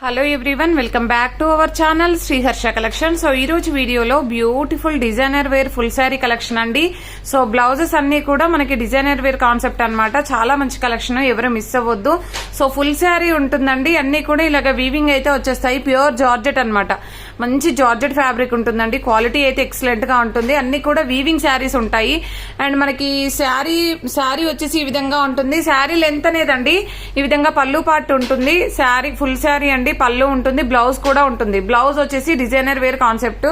Hello everyone, welcome back to our channel Shri Harsha collection. So ఈ రోజు వీడియోలో beautiful designer wear full sari collection అండి. So blouses అన్ని కూడా మనకి డిజైనర్ వేర్ కాన్సెప్ట్ అన్నమాట. చాలా మంచి కలెక్షన్, ఎవరు మిస్ అవ్వద్దు. సో ఫుల్ శారీ ఉంటుందండి, అన్ని కూడా ఇలాగ వీవింగ్ అయితే వచ్చేస్తాయి. ప్యూర్ జార్జెట్ అన్నమాట, మంచి జార్జెట్ ఫ్యాబ్రిక్ ఉంటుందండి. క్వాలిటీ అయితే ఎక్సలెంట్ గా ఉంటుంది. అన్ని కూడా వీవింగ్ శారీస్ ఉంటాయి. అండ్ మనకి శారీ వచ్చేసి ఈ విధంగా ఉంటుంది. శారీ లెంత్ అనేదండి ఈ విధంగా పళ్ళు పార్ట్ ఉంటుంది. శారీ ఫుల్ శారీ అండి, పళ్ళు ఉంటుంది, బ్లౌజ్ కూడా ఉంటుంది. బ్లౌజ్ వచ్చేసి designer wear concept.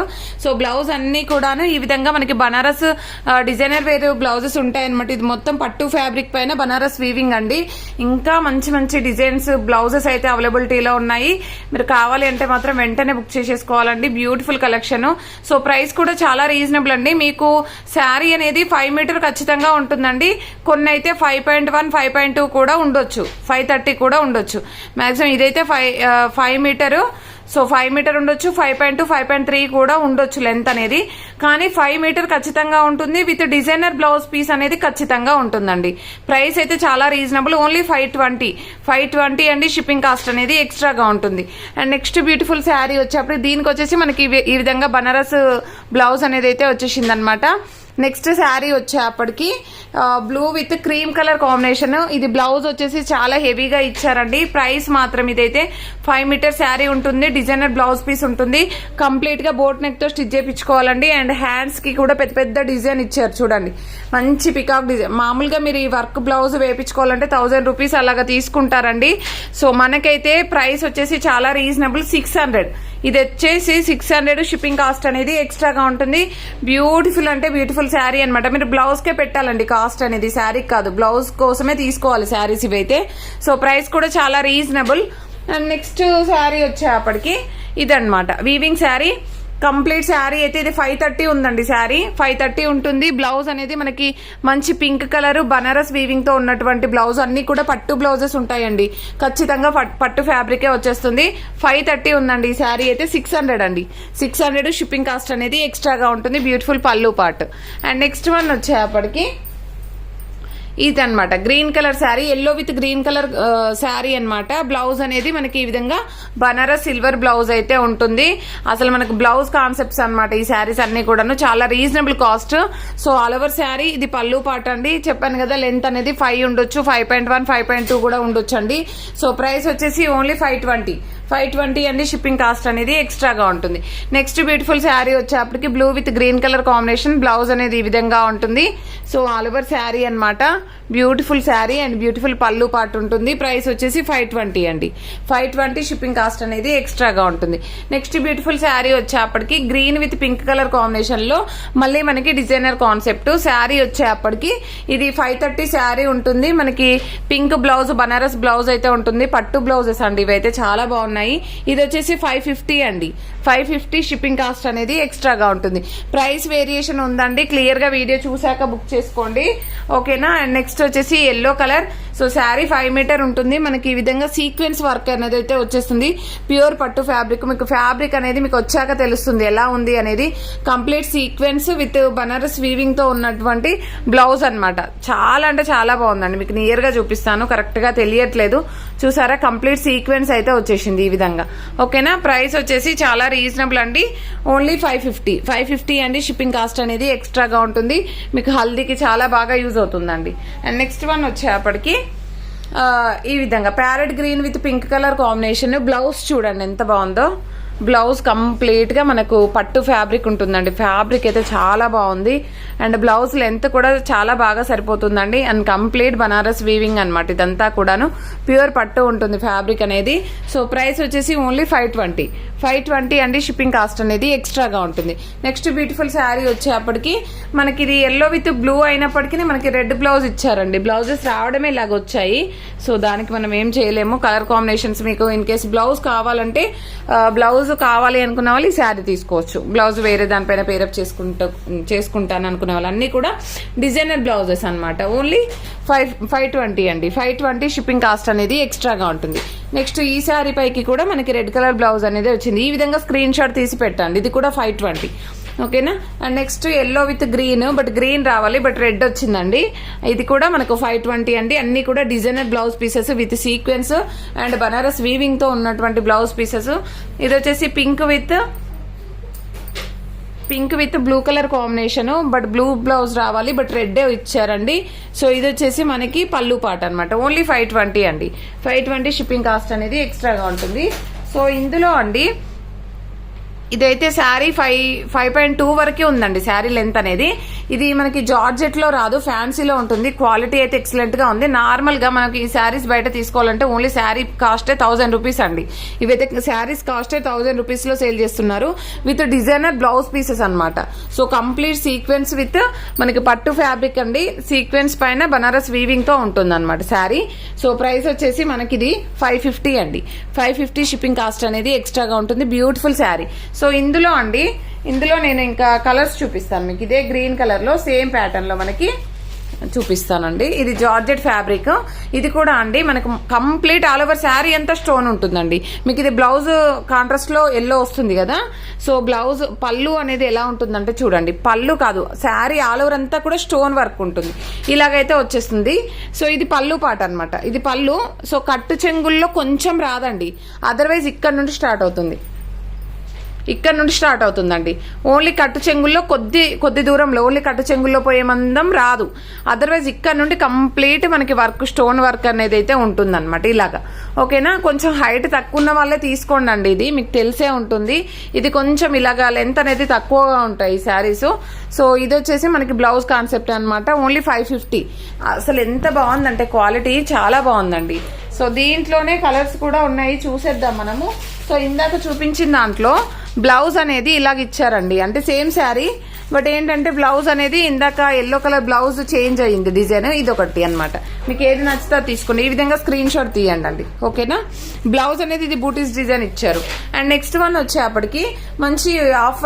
So blouse అన్ని కూడాను ఈ విధంగా మనకి బనారస్ డిజైనర్ వేర్ బ్లౌజెస్ ఉంటాయి అనమాట. ఇది మొత్తం పట్టు ఫ్యాబ్రిక్ పైన బనారస్ వీవింగ్ అండి. ఇంకా మంచి మంచి డిజైన్స్ బ్లౌజెస్ అయితే అవైలబిలిటీలో ఉన్నాయి. మీరు కావాలి అంటే మాత్రం వెంటనే బుక్ చేసేసుకోవాలండి. Beautiful collection. సో ప్రైస్ కూడా చాలా రీజనబుల్ అండి. మీకు శారీ అనేది 5 మీటర్ ఖచ్చితంగా ఉంటుందండి. కొన్ని అయితే 5.1, 5.2 కూడా ఉండొచ్చు, 5.30 కూడా ఉండొచ్చు. మాక్సిమం ఇదైతే 5 మీటరు. సో 5 మీటర్ ఉండొచ్చు, 5.2, 5.3 కూడా ఉండొచ్చు లెంత్ అనేది. కానీ 5 మీటర్ ఖచ్చితంగా ఉంటుంది. విత్ డిజైనర్ బ్లౌజ్ పీస్ అనేది ఖచ్చితంగా ఉంటుందండి. ప్రైస్ అయితే చాలా రీజనబుల్, ఓన్లీ 520 అండి. షిప్పింగ్ కాస్ట్ అనేది ఎక్స్ట్రాగా ఉంటుంది. అండ్ నెక్స్ట్ బ్యూటిఫుల్ శారీ వచ్చేప్పుడు దీనికి వచ్చేసి మనకి ఈ విధంగా బనారస్ బ్లౌజ్ అనేది అయితే వచ్చేసింది అనమాట. నెక్స్ట్ శారీ వచ్చేప్పటికి blue with cream colour combination. ఇది బ్లౌజ్ వచ్చేసి చాలా హెవీగా ఇచ్చారండి. ప్రైస్ మాత్రం ఇదైతే 5 మీటర్ శారీ ఉంటుంది, డిజైనర్ బ్లౌజ్ పీస్ ఉంటుంది. కంప్లీట్ గా బోట్ నెక్ తో స్టిచ్ చేయించుకోవాలండి. అండ్ హ్యాండ్స్ కి కూడా పెద్ద పెద్ద డిజైన్ ఇచ్చారు చూడండి, మంచి పికాక్ డిజైన్. మామూలుగా మీరు ఈ వర్క్ బ్లౌజ్ వేయించుకోవాలంటే 1000 రూపీస్ అలాగా తీసుకుంటారండి. సో మనకైతే ప్రైస్ వచ్చేసి చాలా రీజనబుల్, 600. ఇది వచ్చేసి 600. షిప్పింగ్ కాస్ట్ అనేది ఎక్స్ట్రాగా ఉంటుంది. బ్యూటిఫుల్ అంటే బ్యూటిఫుల్ శారీ అనమాట. మీరు బ్లౌజ్ కే పెట్టాలండి కాస్ట్ అనేది, శారీ కాదు, బ్లౌజ్ కోసమే తీసుకోవాలి శారీస్ ఇవైతే. సో ప్రైస్ కూడా చాలా రీజనబుల్. అండ్ నెక్స్ట్ శారీ వచ్చేప్పటికి ఇదనమాట వీవింగ్ శారీ. కంప్లీట్ శారీ అయితే ఇది 530 ఉందండి. శారీ 530 ఉంటుంది. బ్లౌజ్ అనేది మనకి మంచి పింక్ కలర్ బనారస్ వీవింగ్ తో ఉన్నటువంటి బ్లౌజ్. అన్ని కూడా పట్టు బ్లౌజెస్ ఉంటాయండి, ఖచ్చితంగా పట్టు ఫ్యాబ్రికే వచ్చేస్తుంది. 530 ఉందండి. ఈ శారీ అయితే 600 అండి. 600 షిప్పింగ్ కాస్ట్ అనేది ఎక్స్ట్రాగా ఉంటుంది. బ్యూటిఫుల్ పళ్ళు పార్ట్. అండ్ నెక్స్ట్ వన్ వచ్చేప్పటికి ఇదనమాట green colour sari, yellow with green colour sari అనమాట. బ్లౌజ్ అనేది మనకి ఈ విధంగా బనారస్ సిల్వర్ బ్లౌజ్ అయితే ఉంటుంది. అసలు మనకు బ్లౌజ్ కాన్సెప్ట్స్ అనమాట ఈ శారీస్ అన్ని కూడాను. చాలా reasonable cost. So all over sari ఇది పళ్ళు పాట అండి. చెప్పాను కదా లెంత్ అనేది 5 ఉండొచ్చు, 5.1, 5.2 కూడా ఉండొచ్చు అండి. సో ప్రైస్ వచ్చేసి ఓన్లీ 520 అండి. షిప్పింగ్ కాస్ట్ అనేది ఎక్స్ట్రాగా ఉంటుంది. నెక్స్ట్ బ్యూటిఫుల్ శారీ వచ్చేప్పటికి blue with green colour combination. Blouse అనేది ఈ విధంగా ఉంటుంది. సో ఆల్ ఓవర్ శారీ అనమాట. బ్యూటిఫుల్ శారీ అండ్ బ్యూటిఫుల్ పళ్ళు పాటు ఉంటుంది. ప్రైస్ వచ్చేసి 520 అండి. 520 షిప్పింగ్ కాస్ట్ అనేది ఎక్స్ట్రాగా ఉంటుంది. నెక్స్ట్ బ్యూటిఫుల్ శారీ వచ్చేప్పటికి green with pink colour combination లో మళ్ళీ మనకి డిజైనర్ కాన్సెప్ట్ శారీ వచ్చేప్పటికి ఇది 530 శారీ ఉంటుంది. మనకి పింక్ బ్లౌజ్ బనారస్ బ్లౌజ్ అయితే ఉంటుంది. పట్టు బ్లౌజెస్ అండి ఇవైతే చాలా బాగున్నాయి. ఇది వచ్చేసి 550 అండి. 550 షిప్పింగ్ కాస్ట్ అనేది ఎక్స్ట్రాగా ఉంటుంది. ప్రైస్ వేరియేషన్ ఉందండి, క్లియర్ గా వీడియో చూసాక బుక్ చేసుకోండి, ఓకేనా. అండ్ నెక్స్ట్ వచ్చేసి yellow colour. So sari 5 metre ఉంటుంది. మనకి ఈ విధంగా సీక్వెన్స్ వర్క్ అనేది అయితే వచ్చేస్తుంది. ప్యూర్ పట్టు ఫ్యాబ్రిక్. మీకు ఫ్యాబ్రిక్ అనేది మీకు వచ్చాక తెలుస్తుంది ఎలా ఉంది అనేది. Complete sequence with Banaras weaving తో ఉన్నటువంటి బ్లౌజ్ అనమాట. చాలా అంటే చాలా బాగుందండి. మీకు నియర్ గా చూపిస్తాను, కరెక్ట్ గా తెలియట్లేదు చూసారా. కంప్లీట్ సీక్వెన్స్ అయితే వచ్చేసింది ఈ విధంగా, ఓకేనా. ప్రైస్ వచ్చేసి చాలా రీజనబుల్ అండి, ఓన్లీ 550 అండి. షిప్పింగ్ కాస్ట్ అనేది ఎక్స్ట్రాగా ఉంటుంది. మీకు హల్దీకి చాలా బాగా యూజ్ అవుతుందండి. అండ్ నెక్స్ట్ వన్ వచ్చేప్పటికి ఈ విధంగా parrot green with pink colour combination. Blouse చూడండి ఎంత బాగుందో. బ్లౌజ్ కంప్లీట్ గా మనకు పట్టు ఫ్యాబ్రిక్ ఉంటుందండి. ఫ్యాబ్రిక్ అయితే చాలా బాగుంది. అండ్ బ్లౌజ్ లెంత్ కూడా చాలా బాగా సరిపోతుందండి. అండ్ కంప్లీట్ బనారస్ వీవింగ్ అనమాట. ఇదంతా కూడాను ప్యూర్ పట్టు ఉంటుంది ఫ్యాబ్రిక్ అనేది. సో ప్రైస్ వచ్చేసి ఓన్లీ 520 అండి. షిప్పింగ్ కాస్ట్ అనేది ఎక్స్ట్రాగా ఉంటుంది. నెక్స్ట్ బ్యూటిఫుల్ శారీ వచ్చేప్పటికి మనకి ఇది ఎల్లో విత్ బ్లూ అయినప్పటికీ మనకి రెడ్ బ్లౌజ్ ఇచ్చారండి. బ్లౌజెస్ రావడమే ఇలాగ వచ్చాయి. సో దానికి మనం ఏం చేయలేము. కలర్ కాంబినేషన్స్ మీకు ఇన్ కేసు బ్లౌజ్ కావాలంటే బ్లౌజ్ కావాలి అనుకున్న వాళ్ళు ఈ శారీ తీసుకోవచ్చు. బ్లౌజ్ వేరే దానిపైన పేరప్ చేసుకుంటాను అనుకునే వాళ్ళు అన్ని కూడా డిజైనర్ బ్లౌజెస్ అనమాట. ఓన్లీ 520 అండి. 520 షిప్పింగ్ కాస్ట్ అనేది ఎక్స్ట్రాగా ఉంటుంది. నెక్స్ట్ ఈ శారీ పైకి కూడా మనకి రెడ్ కలర్ బ్లౌజ్ అనేది వచ్చింది. ఈ విధంగా స్క్రీన్ షాట్ తీసి పెట్టండి. ఇది కూడా 520. ఓకేనా. And next yellow with green, but green రావాలి, బట్ రెడ్ వచ్చిందండి. ఇది కూడా మనకు 520 అండి. అన్ని కూడా designer blouse pieces with sequence and Banaras weaving తో ఉన్నటువంటి బ్లౌజ్ పీసెస్. ఇది వచ్చేసి pink with blue colour combination, but blue blouse రావాలి, బట్ రెడ్ ఇచ్చారండి. సో ఇది వచ్చేసి మనకి పళ్ళు పాట అనమాట. ఓన్లీ 520 అండి. 520 షిప్పింగ్ కాస్ట్ అనేది ఎక్స్ట్రాగా ఉంటుంది. సో ఇందులో అండి ఇదైతే శారీ 5.2 వరకే ఉందండి శారీ లెంత్ అనేది. ఇది మనకి జార్జెట్ లో రాదు, ఫ్యాన్సీలో ఉంటుంది. క్వాలిటీ అయితే ఎక్సలెంట్ గా ఉంది. నార్మల్ గా మనకి ఈ శారీస్ బయట తీసుకోవాలంటే ఓన్లీ శారీ కాస్టే 1000 రూపీస్ అండి. ఇవైతే శారీస్ కాస్టే 1000 రూపీస్ లో సేల్ చేస్తున్నారు విత్ డిజైనర్ బ్లౌజ్ పీసెస్ అనమాట. సో కంప్లీట్ సీక్వెన్స్ విత్ మనకి పట్టు ఫ్యాబ్రిక్ అండి. సీక్వెన్స్ పైన బనారస్ వీవింగ్ తో ఉంటుంది అనమాట శారీ. సో ప్రైస్ వచ్చేసి మనకి ఇది 550 అండి. 550 షిప్పింగ్ కాస్ట్ అనేది ఎక్స్ట్రాగా ఉంటుంది. బ్యూటిఫుల్ శారీ. సో ఇందులో నేను ఇంకా కలర్స్ చూపిస్తాను మీకు. ఇదే గ్రీన్ కలర్ లో సేమ్ ప్యాటర్న్ లో మనకి చూపిస్తానండి. ఇది జార్జెట్ ఫ్యాబ్రిక్. ఇది కూడా అండి మనకు కంప్లీట్ ఆల్ ఓవర్ శారీ అంతా స్టోన్ ఉంటుందండి. మీకు ఇది బ్లౌజ్ కాంట్రాస్ట్ లో ఎల్లో వస్తుంది కదా. సో బ్లౌజ్ పళ్ళు అనేది ఎలా ఉంటుందంటే చూడండి, పళ్ళు కాదు శారీ ఆల్ ఓవర్ అంతా కూడా స్టోన్ వర్క్ ఉంటుంది. ఇలాగైతే వచ్చేస్తుంది. సో ఇది పళ్ళు పాట అనమాట. ఇది పళ్ళు. సో కట్టు చెంగుల్లో కొంచెం రాదండి, అదర్వైజ్ ఇక్కడ నుండి స్టార్ట్ అవుతుంది. అవుతుందండి. ఓన్లీ కట్టు చెంగుల్లో కొద్ది దూరంలో ఓన్లీ కట్టు చెంగుల్లో పోయే మందం రాదు. అదర్వైజ్ ఇక్కడ నుండి కంప్లీట్ మనకి వర్క్ స్టోన్ వర్క్ అనేది అయితే ఉంటుందన్నమాట. ఇలాగా ఓకేనా. కొంచెం హైట్ తక్కువ ఉన్న వాళ్ళే తీసుకోండి అండి. ఇది మీకు తెలిసే ఉంటుంది. ఇది కొంచెం ఇలాగా లెంత్ అనేది తక్కువగా ఉంటాయి ఈ శారీస్. సో ఇది వచ్చేసి మనకి బ్లౌజ్ కాన్సెప్ట్ అనమాట. ఓన్లీ 550. అసలు ఎంత బాగుందంటే క్వాలిటీ చాలా బాగుందండి. సో దీంట్లోనే కలర్స్ కూడా ఉన్నాయి, చూసేద్దాం మనము. సో ఇందాక చూపించిన దాంట్లో బ్లౌజ్ అనేది ఇలాగ ఇచ్చారండి. అంటే సేమ్ శారీ, బట్ ఏంటంటే బ్లౌజ్ అనేది ఇందాక ఎల్లో కలర్ బ్లౌజ్ చేంజ్ అయ్యింది డిజైన్. ఇది ఒకటి అనమాట. మీకు ఏది నచ్చితే తీసుకోండి. ఈ విధంగా స్క్రీన్ షాట్ తీయండి అండి. ఓకేనా. బ్లౌజ్ అనేది ఇది బూటీస్ డిజైన్ ఇచ్చారు. అండ్ నెక్స్ట్ వన్ వచ్చేప్పటికి మంచి off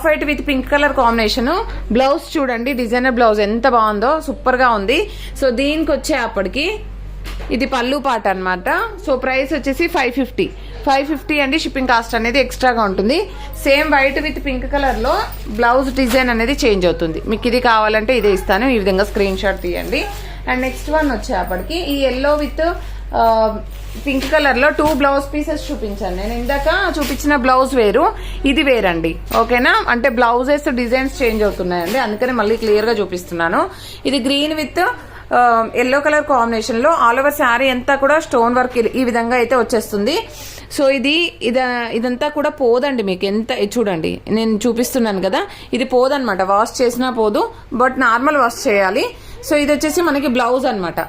white with pink colour combination. Blouse చూడండి, డిజైనర్ బ్లౌజ్ ఎంత బాగుందో, సూపర్ గా ఉంది. సో దీనికి వచ్చేప్పటికి ఇది పళ్ళు పాట అనమాట. సో ప్రైస్ వచ్చేసి 550 అండి. షిప్పింగ్ కాస్ట్ అనేది ఎక్స్ట్రాగా ఉంటుంది. Same white with pink colour లో బ్లౌజ్ డిజైన్ అనేది చేంజ్ అవుతుంది. మీకు ఇది కావాలంటే ఇదే ఇస్తాను. ఈ విధంగా స్క్రీన్ షాట్ తీయండి. అండ్ నెక్స్ట్ వన్ వచ్చేప్పటికి ఈ ఎల్లో విత్ పింక్ కలర్ లో 2 బ్లౌజ్ పీసెస్ చూపించాను నేను. ఇందాక చూపించిన బ్లౌజ్ వేరు, ఇది వేరండి. ఓకేనా. అంటే బ్లౌజెస్ డిజైన్స్ చేంజ్ అవుతున్నాయండి, అందుకని మళ్ళీ క్లియర్ గా చూపిస్తున్నాను. ఇది green with yellow colour combination లో ఆల్ ఓవర్ శారీ అంతా కూడా స్టోన్ వర్క్ ఈ విధంగా అయితే వచ్చేస్తుంది. సో ఇదంతా కూడా పోదండి మీకు. ఎంత చూడండి, నేను చూపిస్తున్నాను కదా, ఇది పోదనమాట. వాష్ చేసినా పోదు, బట్ నార్మల్ వాష్ చేయాలి. సో ఇది వచ్చేసి మనకి బ్లౌజ్ అనమాట.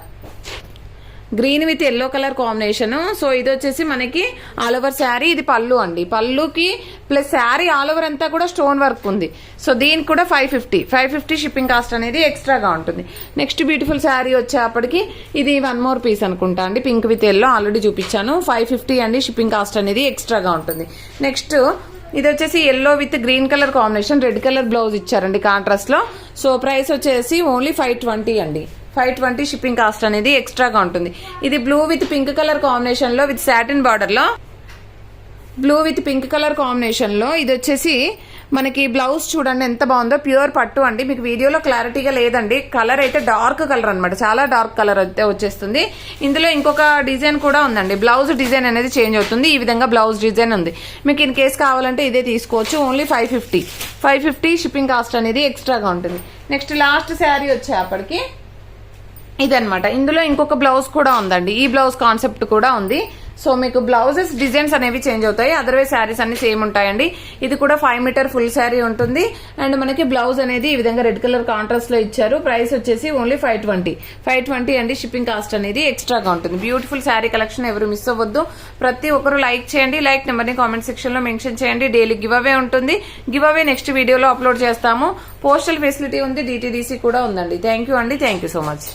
Green with yellow colour combination. So ఇది వచ్చేసి మనకి ఆల్ ఓవర్ శారీ. ఇది పళ్ళు అండి. పళ్ళుకి ప్లస్ శారీ ఆల్ ఓవర్ అంతా కూడా స్టోన్ వర్క్ ఉంది. సో దీనికి కూడా 550 షిప్పింగ్ కాస్ట్ అనేది ఎక్స్ట్రాగా ఉంటుంది. నెక్స్ట్ బ్యూటిఫుల్ శారీ వచ్చేప్పటికి ఇది 1 మోర్ పీస్ అనుకుంటా అండి. పింక్ విత్ ఎల్లో ఆల్రెడీ చూపించాను. 550 అండి. షిప్పింగ్ కాస్ట్ అనేది ఎక్స్ట్రాగా ఉంటుంది. నెక్స్ట్ ఇది వచ్చేసి yellow with green colour combination, red colour blouse ఇచ్చారండి కాంట్రాస్ట్ లో. సో ప్రైస్ వచ్చేసి ఓన్లీ 520 అండి. 520 షిప్పింగ్ కాస్ట్ అనేది ఎక్స్ట్రాగా ఉంటుంది. ఇది blue with pink colour combination లో విత్ సాటిన్ బార్డర్ లో, ఇది వచ్చేసి మనకి బ్లౌజ్ చూడండి ఎంత బాగుందో. ప్యూర్ పట్టు అండి. మీకు వీడియోలో క్లారిటీగా లేదండి. కలర్ అయితే డార్క్ కలర్ అనమాట, చాలా డార్క్ కలర్ అయితే వచ్చేస్తుంది. ఇందులో ఇంకొక డిజైన్ కూడా ఉందండి. బ్లౌజ్ డిజైన్ అనేది చేంజ్ అవుతుంది. ఈ విధంగా బ్లౌజ్ డిజైన్ ఉంది. మీకు ఇన్ కేస్ కావాలంటే ఇదే తీసుకోవచ్చు. ఓన్లీ 550 షిప్పింగ్ కాస్ట్ అనేది ఎక్స్ట్రాగా ఉంటుంది. నెక్స్ట్ లాస్ట్ శారీ వచ్చేప్పటికి ఇదనమాట. ఇందులో ఇంకొక బ్లౌజ్ కూడా ఉందండి. ఈ బ్లౌజ్ కాన్సెప్ట్ కూడా ఉంది. సో మీకు బ్లౌజెస్ డిజైన్స్ అనేవి చేంజ్ అవుతాయి, అదర్వైజ్ శారీస్ అన్ని సేమ్ ఉంటాయండి. ఇది కూడా 5 మీటర్ ఫుల్ శారీ ఉంటుంది. అండ్ మనకి బ్లౌజ్ అనేది ఈ విధంగా రెడ్ కలర్ కాంట్రాస్ట్ లో ఇచ్చారు. ప్రైస్ వచ్చేసి ఓన్లీ 520 అండి. షిప్పింగ్ కాస్ట్ అనేది ఎక్స్ట్రాగా ఉంటుంది. బ్యూటిఫుల్ శారీ కలెక్షన్ ఎవరు మిస్ అవ్వద్దు. ప్రతి ఒక్కరు లైక్ చేయండి. లైక్ నెంబర్ ని కామెంట్ సెక్షన్ లో మెన్షన్ చేయండి. డైలీ గివ్ అవే ఉంటుంది. గివ్ అవే నెక్స్ట్ వీడియోలో అప్లోడ్ చేస్తాము. పోస్టల్ ఫెసిలిటీ ఉంది, DTDC కూడా ఉందండి. థ్యాంక్ యూ అండి. Thank you so much.